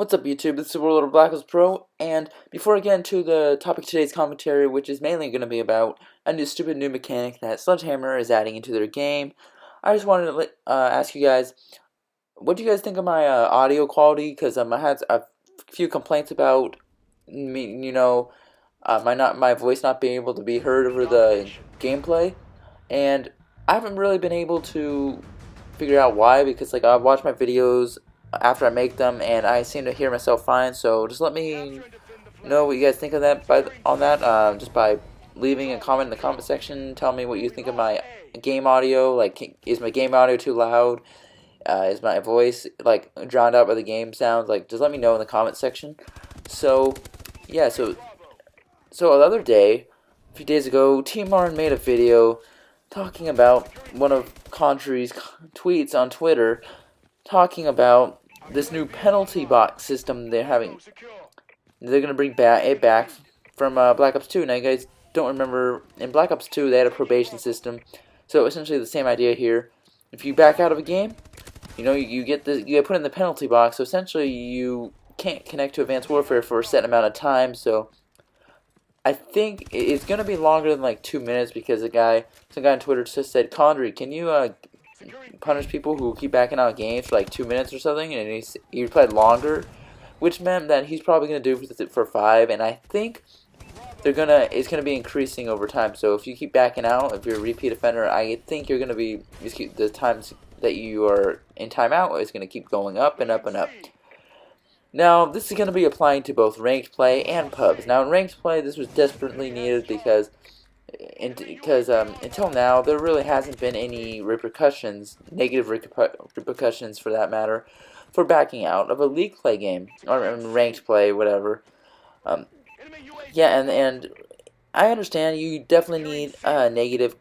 What's up, YouTube? This is World of Black Ops Pro, and before I get into the topic of today's commentary, which is mainly going to be about a new mechanic that Sledgehammer is adding into their game, I just wanted to ask you guys, what do you guys think of my audio quality? Because I had a few complaints about me, my voice not being able to be heard over the gameplay, and I haven't really been able to figure out why. Because I watch my videos after I make them, and I seem to hear myself fine. So just let me know what you guys think of that just by leaving a comment in the comment section. Tell me what you think of my game audio. Like, is my game audio too loud? Is my voice drowned out by the game sounds? Just let me know in the comment section. So yeah, so the other day, a few days ago, T-Marn made a video talking about one of Condrey's tweets on Twitter, talking about this new penalty box system they're having. They're going to bring it back from Black Ops 2. Now, you guys don't remember, in Black Ops 2, they had a probation system. So, essentially the same idea here. If you back out of a game, you get put in the penalty box. So, essentially, you can't connect to Advanced Warfare for a set amount of time. So, I think it's going to be longer than 2 minutes, because some guy on Twitter just said, Condrey, can you punish people who keep backing out games for 2 minutes or something? And he replied longer, which meant that he's probably going to do it for 5, and I think it's going to be increasing over time. So if you keep backing out, if you're a repeat offender, I think you're going to be, the times that you are in timeout is going to keep going up and up and up. Now, this is going to be applying to both ranked play and pubs. Now, in ranked play, this was desperately needed because until now, there really hasn't been any negative repercussions for that matter, for backing out of a league play game, or ranked play, whatever. Yeah, and I understand you definitely need a negative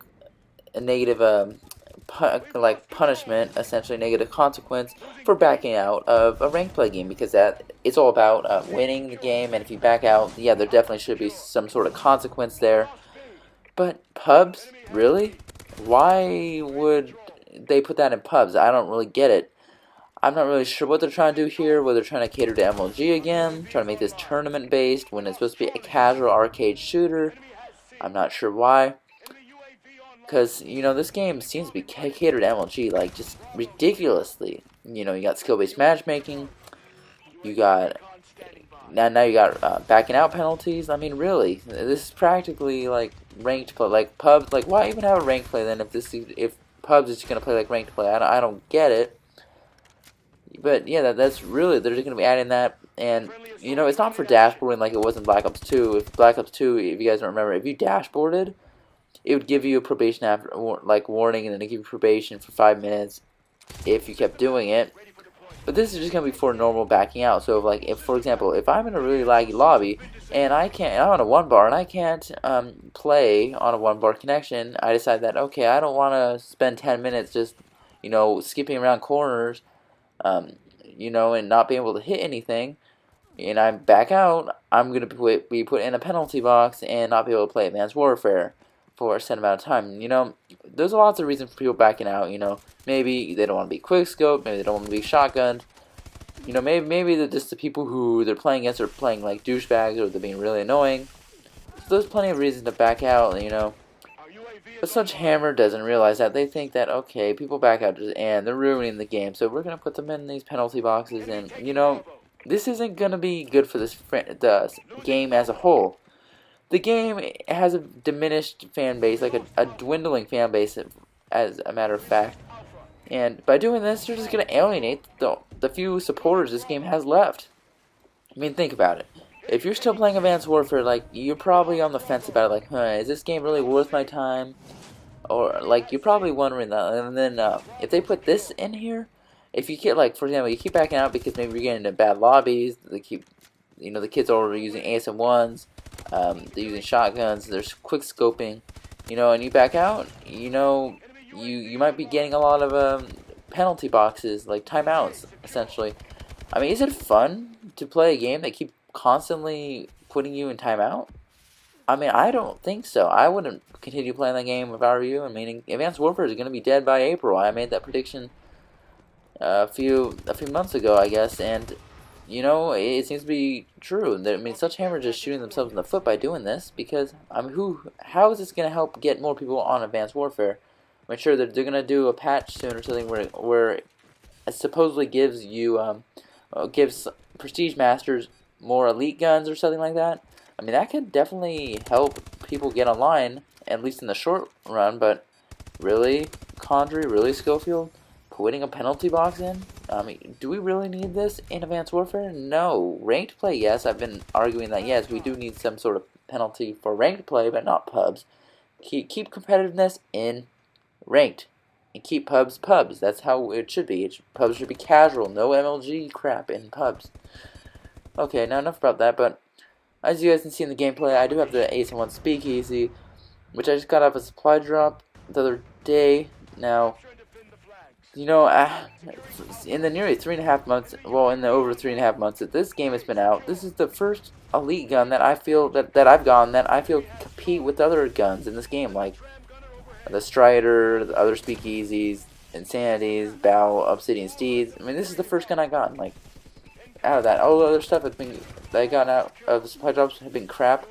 punishment, essentially negative consequence, for backing out of a ranked play game, because it's all about winning the game, and if you back out, yeah, there definitely should be some sort of consequence there. But pubs? Really? Why would they put that in pubs? I don't really get it. I'm not really sure what they're trying to do here, whether they're trying to cater to MLG again, trying to make this tournament-based when it's supposed to be a casual arcade shooter. I'm not sure why. Because, this game seems to be catered to MLG, just ridiculously. You got skill-based matchmaking, you got... Now you got backing out penalties. I mean, really, this is practically ranked play. Pubs, why even have a ranked play then if pubs is just gonna play ranked play? I don't get it. But yeah, that's really, they're just gonna be adding that, and it's not for dashboarding like it was in Black Ops 2. If Black Ops 2, if you guys don't remember, if you dashboarded, it would give you a probation after warning, and then it give you probation for 5 minutes if you kept doing it. But this is just going to be for normal backing out. So, if for example, if I'm in a really laggy lobby, and I'm on a 1-bar, and I can't play on a 1-bar connection, I decide that, okay, I don't want to spend 10 minutes just, skipping around corners, and not being able to hit anything, and I back out, I'm going to be put in a penalty box and not be able to play Advanced Warfare for a set amount of time. There's lots of reasons for people backing out. Maybe they don't want to be quickscoped, maybe they don't want to be shotgunned. Maybe they're just the people who they're playing against are playing like douchebags, or they're being really annoying. So there's plenty of reasons to back out, But Sledgehammer doesn't realize that. They think that, okay, people back out and they're ruining the game, so we're going to put them in these penalty boxes, and, this isn't going to be good for the game as a whole. The game has a diminished fan base, a dwindling fan base, as a matter of fact. And by doing this, you're just going to alienate the few supporters this game has left. I mean, think about it. If you're still playing Advanced Warfare, you're probably on the fence about it, is this game really worth my time? Or, you're probably wondering that. And then, if they put this in here, if you get, for example, you keep backing out because maybe you're getting into bad lobbies, the kids are already using ASM1s, they're using shotguns, there's quick scoping, and you back out, you might be getting a lot of penalty boxes, timeouts, essentially. I mean, is it fun to play a game that keeps constantly putting you in timeout? I mean, I don't think so. I wouldn't continue playing that game if I were you. I mean, Advanced Warfare is going to be dead by April. I made that prediction a few months ago, I guess, and you know, it seems to be true. I mean, Sledgehammer just shooting themselves in the foot by doing this because I mean, how is this going to help get more people on Advanced Warfare? I'm sure that they're going to do a patch soon or something where it supposedly gives you gives Prestige Masters more elite guns or something like that. I mean, that could definitely help people get online, at least in the short run. But really, Condrey, really Schofield, putting a penalty box in? I mean, do we really need this in Advanced Warfare? No. Ranked play, yes. I've been arguing that, yes, we do need some sort of penalty for ranked play, but not pubs. Keep competitiveness in ranked. And keep pubs pubs. That's how it should be. Pubs should be casual. No MLG crap in pubs. Okay, now enough about that, but as you guys can see in the gameplay, I do have the Ace in 1 Speakeasy, which I just got off a supply drop the other day. Now, you know, in the nearly 3.5 months, well, in the over 3.5 months that this game has been out, this is the first elite gun that I feel that I've gotten that I feel can compete with other guns in this game, like the Strider, the other Speakeasies, Insanities, Bow, Obsidian Steeds. I mean, this is the first gun I got. Like, out of that, all the other stuff that I got out of the supply drops have been crap.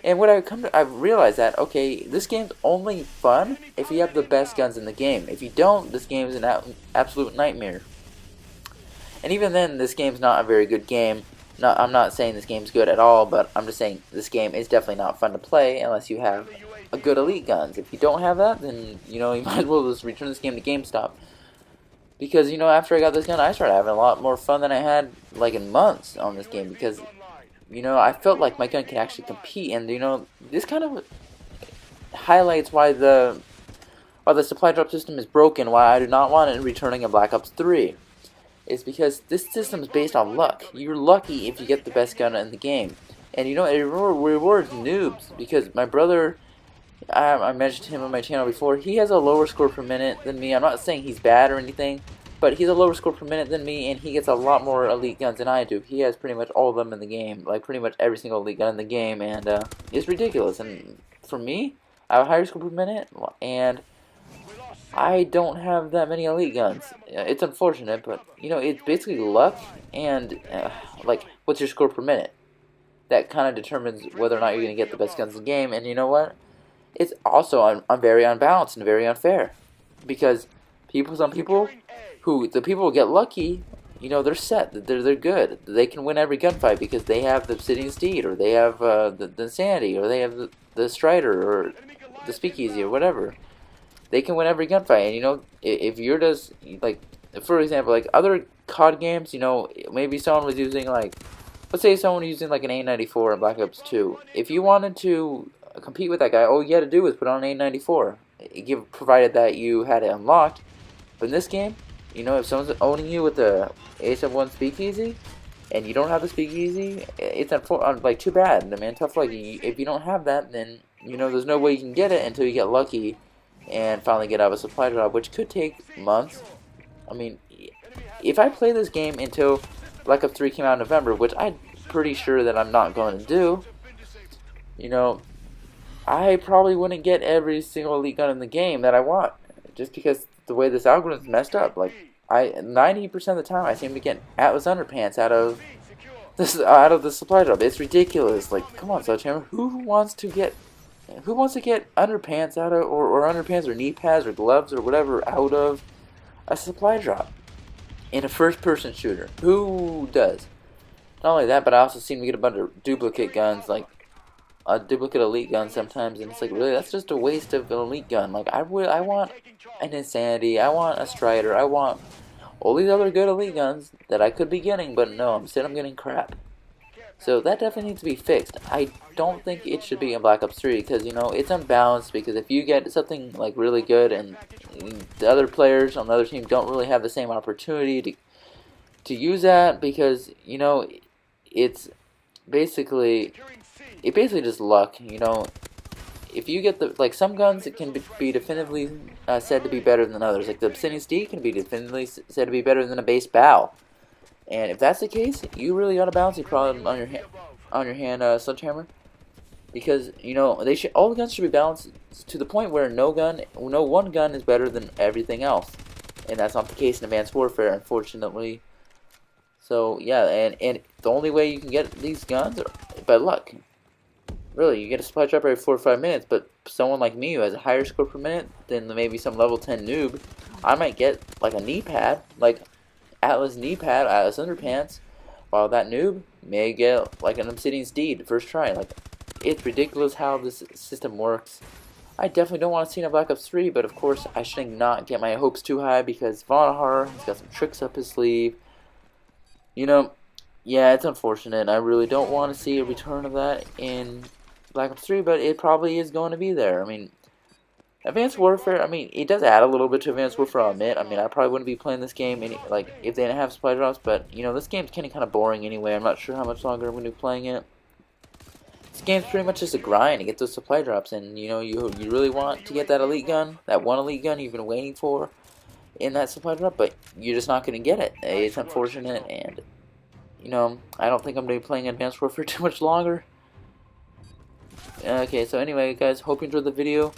And what I've realized that, okay, this game's only fun if you have the best guns in the game. If you don't, this game is an absolute nightmare. And even then, this game's not a very good game. I'm not saying this game's good at all, but I'm just saying this game is definitely not fun to play unless you have a good elite guns. If you don't have that, then, you know, you might as well just return this game to GameStop. Because, you know, after I got this gun, I started having a lot more fun than I had, like, in months on this game. Because, you know, I felt like my gun could actually compete. And, you know, this kind of highlights why the supply drop system is broken, why I do not want it returning in Black Ops 3. It's because this system is based on luck. You're lucky if you get the best gun in the game. And, you know, it rewards noobs. Because my brother, I mentioned him on my channel before, he has a lower score per minute than me. I'm not saying he's bad or anything, but he's a lower score per minute than me, and he gets a lot more elite guns than I do. He has pretty much all of them in the game, like pretty much every single elite gun in the game, and it's ridiculous. And for me, I have a higher score per minute, and I don't have that many elite guns. It's unfortunate, but, you know, it's basically luck and, like, what's your score per minute? That kind of determines whether or not you're going to get the best guns in the game, and you know what? It's also very unbalanced and very unfair, because some people who get lucky, you know, they're set, they're good, they can win every gunfight because they have the Obsidian Steed, or they have the Insanity, or they have the Strider, or the Speakeasy, or whatever. They can win every gunfight, and you know, if you're just, like, for example, like other COD games, you know, maybe someone was using, like, let's say someone was using like an A94 in Black Ops 2. If you wanted to compete with that guy, all you had to do was put on an A94, provided that you had it unlocked. But in this game, you know, if someone's owning you with the A71 Speakeasy, and you don't have the Speakeasy, it's like too bad. I mean, tough luck. If you don't have that, then, you know, there's no way you can get it until you get lucky and finally get out of a supply drop, which could take months. I mean, if I play this game until Black Ops 3 came out in November, which I'm pretty sure that I'm not going to do, you know, I probably wouldn't get every single elite gun in the game that I want, just because the way this algorithm's messed up. Like, 90% of the time I seem to get Atlas Underpants out of the supply drop. It's ridiculous. Like, come on, Sledgehammer, who wants to get underpants out of, or underpants or knee pads or gloves or whatever out of a supply drop in a first-person shooter? Who does? Not only that, but I also seem to get a bunch of duplicate guns, like a duplicate elite gun sometimes, and it's like, really, that's just a waste of an elite gun. Like, I want an Insanity, I want a Strider, I want all these other good elite guns that I could be getting, but no, instead I'm getting crap. So that definitely needs to be fixed. I don't think it should be in Black Ops 3, because, you know, it's unbalanced, because if you get something, like, really good, and the other players on the other team don't really have the same opportunity to use that, because, you know, it's basically just luck. You know, if you get like, some guns, it can be definitively said to be better than others. Like the Obsidian Steed can be definitively said to be better than a base bow. And if that's the case, you really got a balancing problem on your hand, Sledgehammer. Because, you know, all the guns should be balanced to the point where no one gun is better than everything else. And that's not the case in Advanced Warfare, unfortunately. So yeah, and the only way you can get these guns are by luck. Really, you get a supply drop every 4 or 5 minutes, but someone like me who has a higher score per minute than maybe some level 10 noob, I might get like a knee pad, like Atlas knee pad, Atlas underpants, while that noob may get like an Obsidian Steed first try. Like, it's ridiculous how this system works. I definitely don't want to see in a Black Ops 3, but of course I should not get my hopes too high because Vonahar has got some tricks up his sleeve. You know, yeah, it's unfortunate. I really don't want to see a return of that in Black Ops 3, but it probably is going to be there. I mean, Advanced Warfare, I mean, it does add a little bit to Advanced Warfare, I'll admit. I mean, I probably wouldn't be playing this game like if they didn't have supply drops, but, you know, this game's kind of boring anyway. I'm not sure how much longer I'm going to be playing it. This game's pretty much just a grind to get those supply drops, and, you know, you really want to get that elite gun, that one elite gun you've been waiting for in that supply drop, but you're just not going to get it. It's unfortunate, and, you know, I don't think I'm going to be playing Advanced Warfare too much longer. Okay, so anyway, guys, hope you enjoyed the video.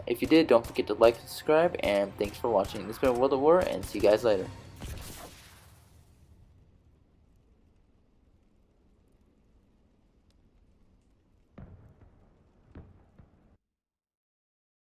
If you did, don't forget to like and subscribe, and thanks for watching. This has been World at War, and see you guys later.